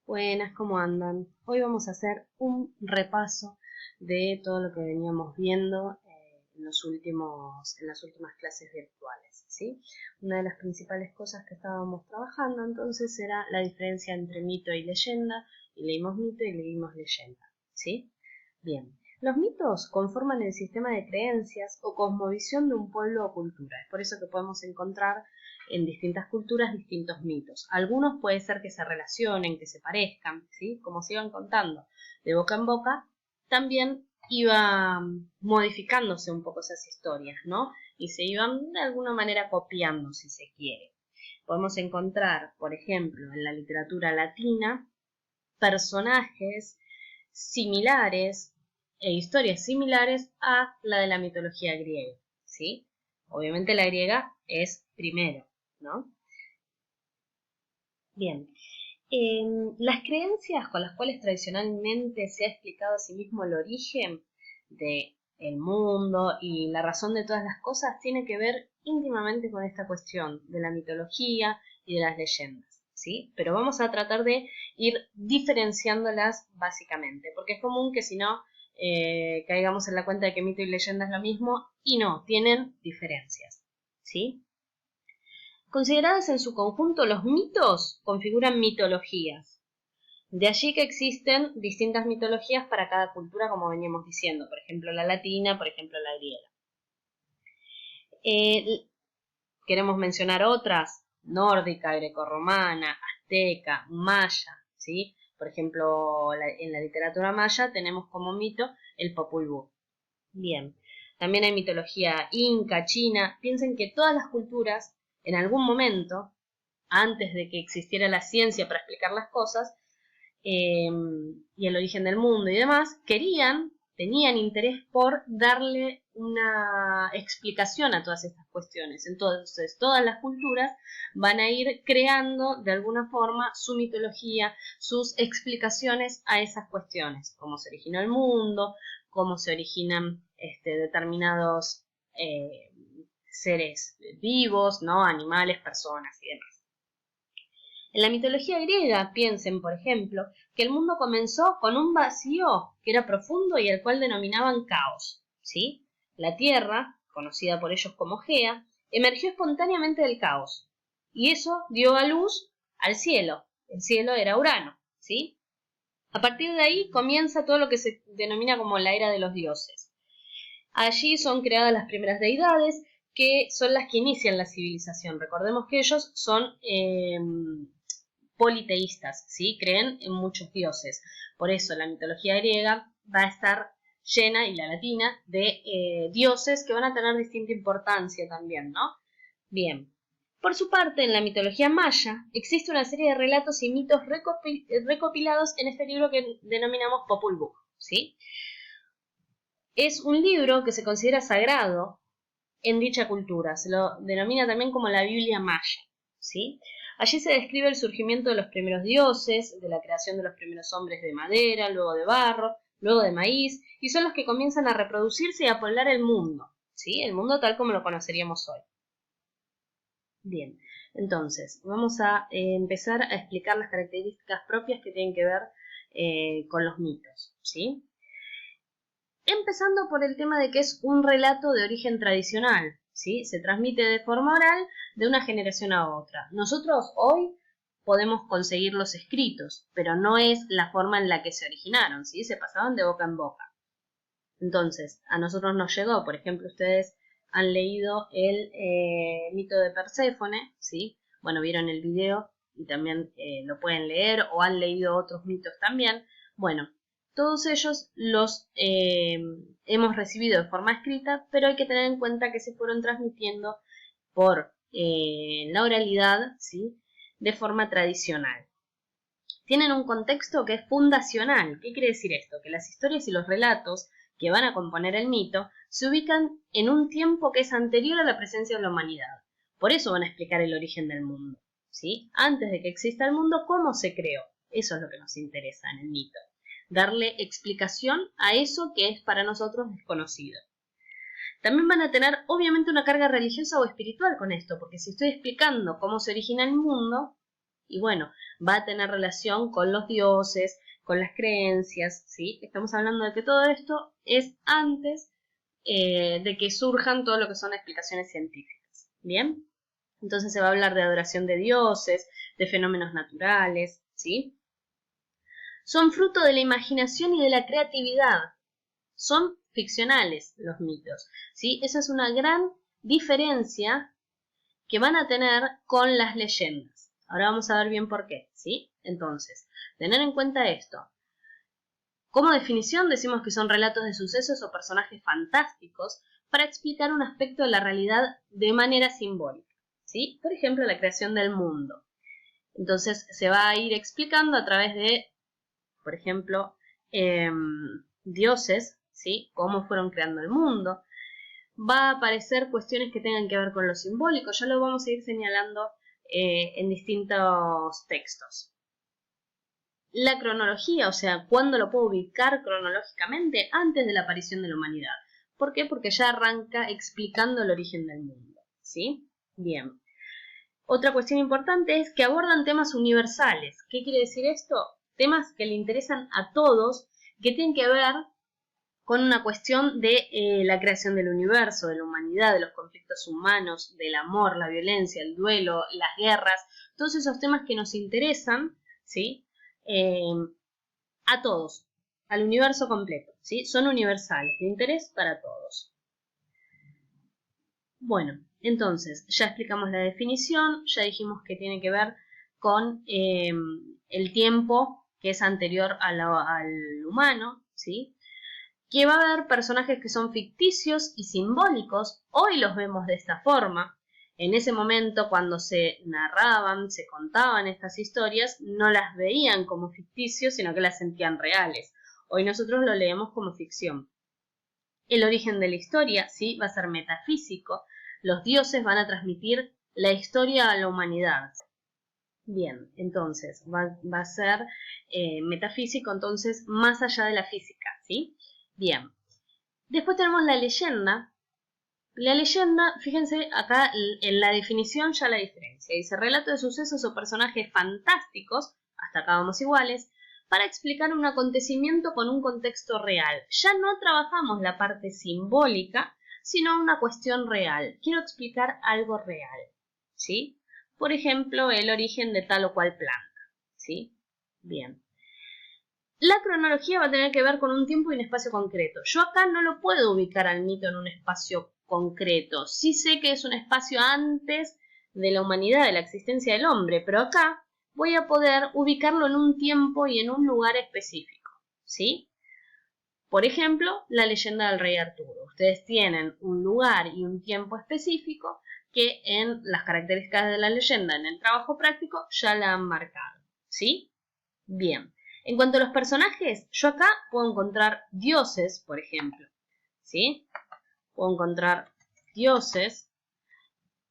Buenas, ¿cómo andan? Hoy vamos a hacer un repaso de todo lo que veníamos viendo en las últimas clases virtuales, ¿sí? Una de las principales cosas que estábamos trabajando entonces era la diferencia entre mito y leyenda, y leímos mito y leímos leyenda, ¿sí? Bien, los mitos conforman el sistema de creencias o cosmovisión de un pueblo o cultura. Es por eso que podemos encontrar en distintas culturas distintos mitos. Algunos puede ser que se relacionen, que se parezcan, ¿sí? Como se iban contando de boca en boca, también iba modificándose un poco esas historias, ¿no? Y se iban de alguna manera copiando, si se quiere. Podemos encontrar, por ejemplo, en la literatura latina, personajes similares e historias similares a la de la mitología griega, ¿sí? Obviamente la griega es primero, ¿no? Bien, las creencias con las cuales tradicionalmente se ha explicado a sí mismo el origen del mundo y la razón de todas las cosas tiene que ver íntimamente con esta cuestión de la mitología y de las leyendas, ¿sí? Pero vamos a tratar de ir diferenciándolas básicamente, porque es común que si no caigamos en la cuenta de que mito y leyenda es lo mismo y no, tienen diferencias, ¿sí? Consideradas en su conjunto, los mitos configuran mitologías. De allí que existen distintas mitologías para cada cultura, como veníamos diciendo, por ejemplo la latina, por ejemplo la griega. Queremos mencionar otras, nórdica, grecorromana, azteca, maya, ¿sí? Por ejemplo, en la literatura maya tenemos como mito el Popol Vuh. Bien, también hay mitología inca, china. Piensen que todas las culturas, en algún momento, antes de que existiera la ciencia para explicar las cosas, y el origen del mundo y demás, tenían interés por darle una explicación a todas estas cuestiones. Entonces, todas las culturas van a ir creando de alguna forma su mitología, sus explicaciones a esas cuestiones, cómo se originó el mundo, cómo se originan determinados seres vivos, ¿no? Animales, personas y demás. En la mitología griega, piensen, por ejemplo, que el mundo comenzó con un vacío que era profundo y al cual denominaban caos, ¿sí? La Tierra, conocida por ellos como Gea, emergió espontáneamente del caos, y eso dio a luz al cielo. El cielo era Urano, ¿sí? A partir de ahí comienza todo lo que se denomina como la era de los dioses. Allí son creadas las primeras deidades, que son las que inician la civilización. Recordemos que ellos son politeístas, ¿sí? Creen en muchos dioses. Por eso la mitología griega va a estar llena, y la latina, de dioses que van a tener distinta importancia también, ¿no? Bien. Por su parte, en la mitología maya existe una serie de relatos y mitos recopilados en este libro que denominamos Popol Vuh, ¿sí? Es un libro que se considera sagrado en dicha cultura. Se lo denomina también como la Biblia maya, ¿sí? Allí se describe el surgimiento de los primeros dioses, de la creación de los primeros hombres de madera, luego de barro, luego de maíz, y son los que comienzan a reproducirse y a poblar el mundo, ¿sí? El mundo tal como lo conoceríamos hoy. Bien, entonces, vamos a empezar a explicar las características propias que tienen que ver con los mitos, ¿sí? Empezando por el tema de que es un relato de origen tradicional, ¿sí? Se transmite de forma oral de una generación a otra. Nosotros hoy podemos conseguir los escritos, pero no es la forma en la que se originaron, ¿sí? Se pasaban de boca en boca. Entonces, a nosotros nos llegó, por ejemplo, ustedes han leído el mito de Perséfone, ¿sí? Bueno, vieron el video y también lo pueden leer, o han leído otros mitos también. Bueno, todos ellos los hemos recibido de forma escrita, pero hay que tener en cuenta que se fueron transmitiendo por la oralidad, ¿sí? De forma tradicional. Tienen un contexto que es fundacional. ¿Qué quiere decir esto? Que las historias y los relatos que van a componer el mito se ubican en un tiempo que es anterior a la presencia de la humanidad. Por eso van a explicar el origen del mundo, ¿sí? Antes de que exista el mundo, ¿cómo se creó? Eso es lo que nos interesa en el mito. Darle explicación a eso que es para nosotros desconocido. También van a tener, obviamente, una carga religiosa o espiritual con esto, porque si estoy explicando cómo se origina el mundo, Y bueno, va a tener relación con los dioses, con las creencias, ¿sí? Estamos hablando de que todo esto es antes de que surjan todo lo que son explicaciones científicas, ¿bien? Entonces se va a hablar de adoración de dioses, de fenómenos naturales, ¿sí? Son fruto de la imaginación y de la creatividad. Son ficcionales los mitos, ¿sí? Esa es una gran diferencia que van a tener con las leyendas. Ahora vamos a ver bien por qué, ¿sí? Entonces, tener en cuenta esto. Como definición decimos que son relatos de sucesos o personajes fantásticos para explicar un aspecto de la realidad de manera simbólica, ¿sí? Por ejemplo, la creación del mundo. Entonces se va a ir explicando a través de, por ejemplo, dioses, ¿sí? Cómo fueron creando el mundo. Va a aparecer cuestiones que tengan que ver con lo simbólico, ya lo vamos a ir señalando en distintos textos. La cronología, o sea, ¿cuándo lo puedo ubicar cronológicamente? Antes de la aparición de la humanidad. ¿Por qué? Porque ya arranca explicando el origen del mundo, ¿sí? Bien. Otra cuestión importante es que abordan temas universales. ¿Qué quiere decir esto? Temas que le interesan a todos, que tienen que ver con una cuestión de la creación del universo, de la humanidad, de los conflictos humanos, del amor, la violencia, el duelo, las guerras, todos esos temas que nos interesan, ¿sí? A todos, al universo completo, ¿sí? Son universales, de interés para todos. Bueno, entonces, ya explicamos la definición, ya dijimos que tiene que ver con el tiempo que es anterior al humano, ¿sí? Que va a haber personajes que son ficticios y simbólicos, hoy los vemos de esta forma. En ese momento, cuando se narraban, se contaban estas historias, no las veían como ficticios, sino que las sentían reales. Hoy nosotros lo leemos como ficción. El origen de la historia, sí, va a ser metafísico. Los dioses van a transmitir la historia a la humanidad. Bien, entonces va a ser metafísico, entonces más allá de la física, ¿sí? Bien. Después tenemos la leyenda. La leyenda, fíjense acá en la definición ya la diferencia. Dice relato de sucesos o personajes fantásticos, hasta acá vamos iguales, para explicar un acontecimiento con un contexto real. Ya no trabajamos la parte simbólica, sino una cuestión real. Quiero explicar algo real, ¿sí? Por ejemplo, el origen de tal o cual planta, ¿sí? Bien. La cronología va a tener que ver con un tiempo y un espacio concreto. Yo acá no lo puedo ubicar al mito en un espacio concreto. Sí sé que es un espacio antes de la humanidad, de la existencia del hombre, pero acá voy a poder ubicarlo en un tiempo y en un lugar específico, ¿sí? Por ejemplo, la leyenda del rey Arturo. Ustedes tienen un lugar y un tiempo específico que en las características de la leyenda, en el trabajo práctico, ya la han marcado, ¿sí? Bien. En cuanto a los personajes, yo acá puedo encontrar dioses, por ejemplo, ¿sí? Puedo encontrar dioses,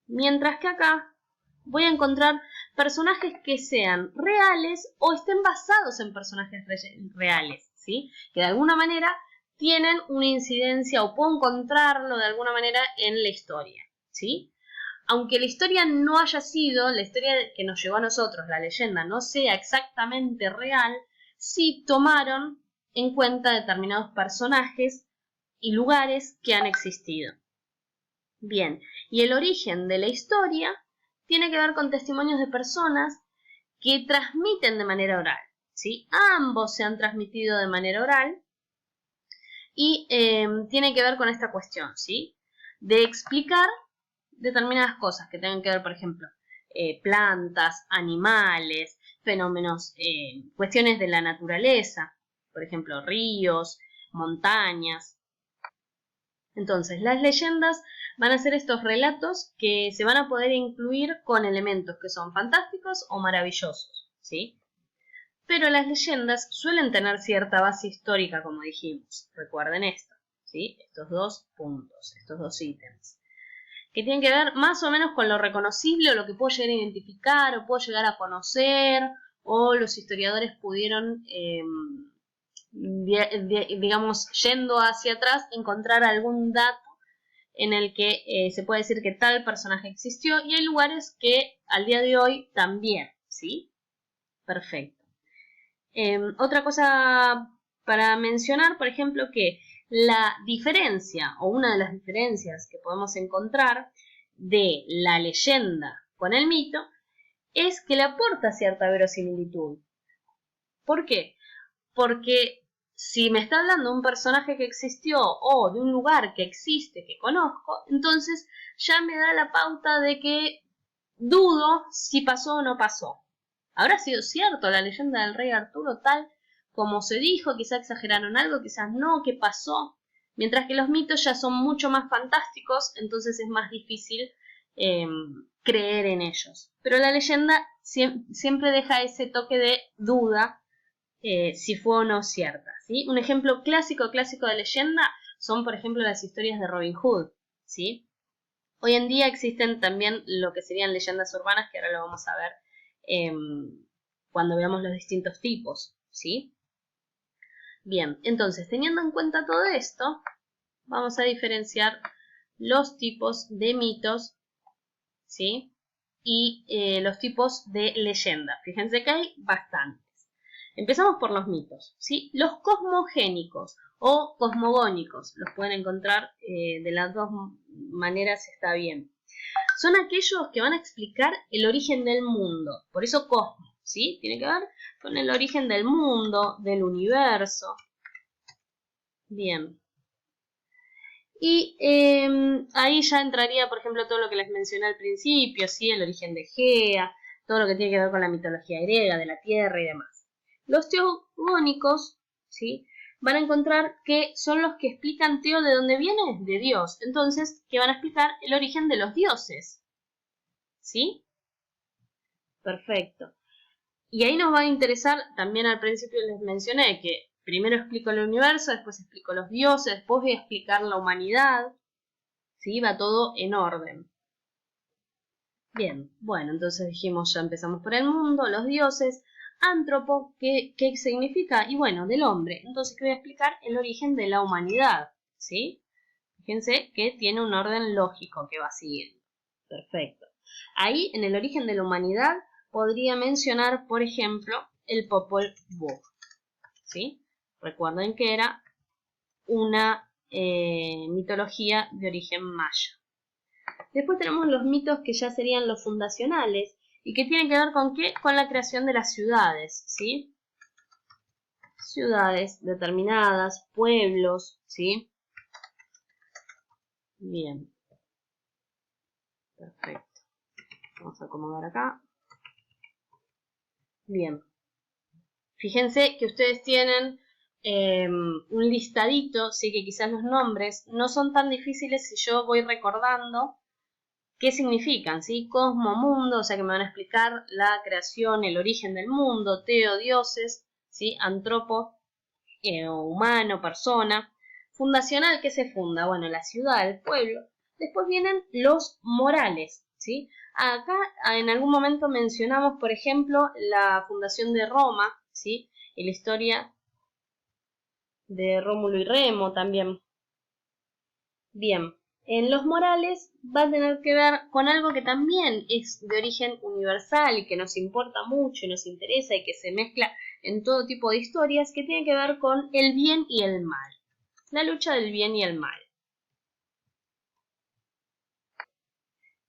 mientras que acá voy a encontrar personajes que sean reales o estén basados en personajes reales, ¿sí? Que de alguna manera tienen una incidencia o puedo encontrarlo de alguna manera en la historia, ¿sí? Aunque la historia no haya sido, la historia que nos llegó a nosotros, la leyenda, no sea exactamente real, sí tomaron en cuenta determinados personajes y lugares que han existido. Bien, y el origen de la historia tiene que ver con testimonios de personas que transmiten de manera oral, ¿sí? Ambos se han transmitido de manera oral y tiene que ver con esta cuestión, ¿sí? De explicar determinadas cosas que tengan que ver, por ejemplo, plantas, animales, fenómenos, cuestiones de la naturaleza, por ejemplo, ríos, montañas. Entonces, las leyendas van a ser estos relatos que se van a poder incluir con elementos que son fantásticos o maravillosos, ¿sí? Pero las leyendas suelen tener cierta base histórica, como dijimos. Recuerden esto, ¿sí? Estos dos puntos, estos dos ítems, que tienen que ver más o menos con lo reconocible o lo que puedo llegar a identificar o puedo llegar a conocer o los historiadores pudieron, digamos, yendo hacia atrás, encontrar algún dato en el que se puede decir que tal personaje existió y hay lugares que al día de hoy también, ¿sí? Perfecto. Otra cosa para mencionar, por ejemplo, que la diferencia, o una de las diferencias que podemos encontrar de la leyenda con el mito, es que le aporta cierta verosimilitud. ¿Por qué? Porque si me está hablando de un personaje que existió o de un lugar que existe, que conozco, entonces ya me da la pauta de que dudo si pasó o no pasó. ¿Habrá sido cierto la leyenda del rey Arturo tal como se dijo? Quizás exageraron algo, quizás no, ¿qué pasó? Mientras que los mitos ya son mucho más fantásticos, entonces es más difícil creer en ellos. Pero la leyenda siempre deja ese toque de duda si fue o no cierta, ¿sí? Un ejemplo clásico de leyenda son, por ejemplo, las historias de Robin Hood, ¿sí? Hoy en día existen también lo que serían leyendas urbanas, que ahora lo vamos a ver cuando veamos los distintos tipos, ¿sí? Bien, entonces, teniendo en cuenta todo esto, vamos a diferenciar los tipos de mitos, ¿sí? Y los tipos de leyenda. Fíjense que hay bastantes. Empezamos por los mitos, ¿sí? Los cosmogénicos o cosmogónicos, los pueden encontrar de las dos maneras, está bien. Son aquellos que van a explicar el origen del mundo, por eso cosmos, ¿sí? Tiene que ver con el origen del mundo, del universo. Bien. Y ahí ya entraría, por ejemplo, todo lo que les mencioné al principio, ¿sí? El origen de Gea, todo lo que tiene que ver con la mitología griega, de la Tierra y demás. Los teogónicos, ¿sí? Van a encontrar que son los que explican Teo de dónde viene, de Dios. Entonces, que van a explicar el origen de los dioses. ¿Sí? Perfecto. Y ahí nos va a interesar, también al principio les mencioné que primero explico el universo, después explico los dioses, después voy a explicar la humanidad. ¿Sí? Va todo en orden. Bien, bueno, entonces dijimos, ya empezamos por el mundo, los dioses. Antropo, ¿qué significa? Y bueno, del hombre. Entonces, ¿qué voy a explicar? El origen de la humanidad, ¿sí? Fíjense que tiene un orden lógico que va siguiendo. Perfecto. Ahí, en el origen de la humanidad, podría mencionar, por ejemplo, el Popol Vuh, ¿sí? Recuerden que era una mitología de origen maya. Después tenemos los mitos que ya serían los fundacionales y que tienen que ver con qué? Con la creación de las ciudades, ¿sí? Ciudades determinadas, pueblos, ¿sí? Bien. Perfecto. Vamos a acomodar acá. Bien. Fíjense que ustedes tienen un listadito, sí, que quizás los nombres no son tan difíciles si yo voy recordando qué significan, ¿sí? Cosmo, mundo, o sea que me van a explicar la creación, el origen del mundo, teo, dioses, ¿sí? Antropo, humano, persona. Fundacional, ¿qué se funda? Bueno, la ciudad, el pueblo. Después vienen los morales, ¿sí? Acá en algún momento mencionamos, por ejemplo, la fundación de Roma, ¿sí? Y la historia de Rómulo y Remo también. Bien, en los morales va a tener que ver con algo que también es de origen universal y que nos importa mucho y nos interesa y que se mezcla en todo tipo de historias, que tiene que ver con el bien y el mal. La lucha del bien y el mal.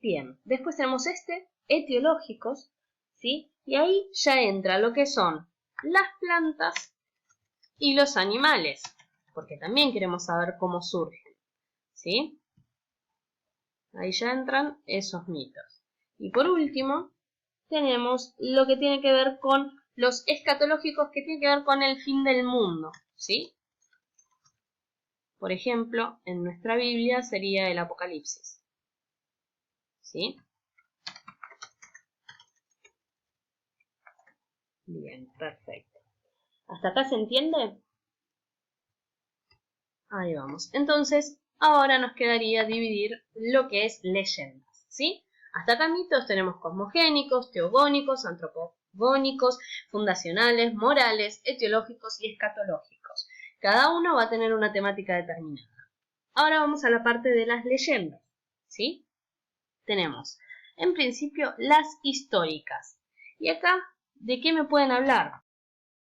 Bien, después tenemos etiológicos, ¿sí? Y ahí ya entra lo que son las plantas y los animales, porque también queremos saber cómo surgen, ¿sí? Ahí ya entran esos mitos. Y por último, tenemos lo que tiene que ver con los escatológicos, que tiene que ver con el fin del mundo, ¿sí? Por ejemplo, en nuestra Biblia sería el Apocalipsis, ¿sí? Bien, perfecto. ¿Hasta acá se entiende? Ahí vamos. Entonces, ahora nos quedaría dividir lo que es leyendas, ¿sí? Hasta acá mitos tenemos cosmogénicos, teogónicos, antropogónicos, fundacionales, morales, etiológicos y escatológicos. Cada uno va a tener una temática determinada. Ahora vamos a la parte de las leyendas, ¿sí? Tenemos, en principio, las históricas. Y acá, ¿de qué me pueden hablar?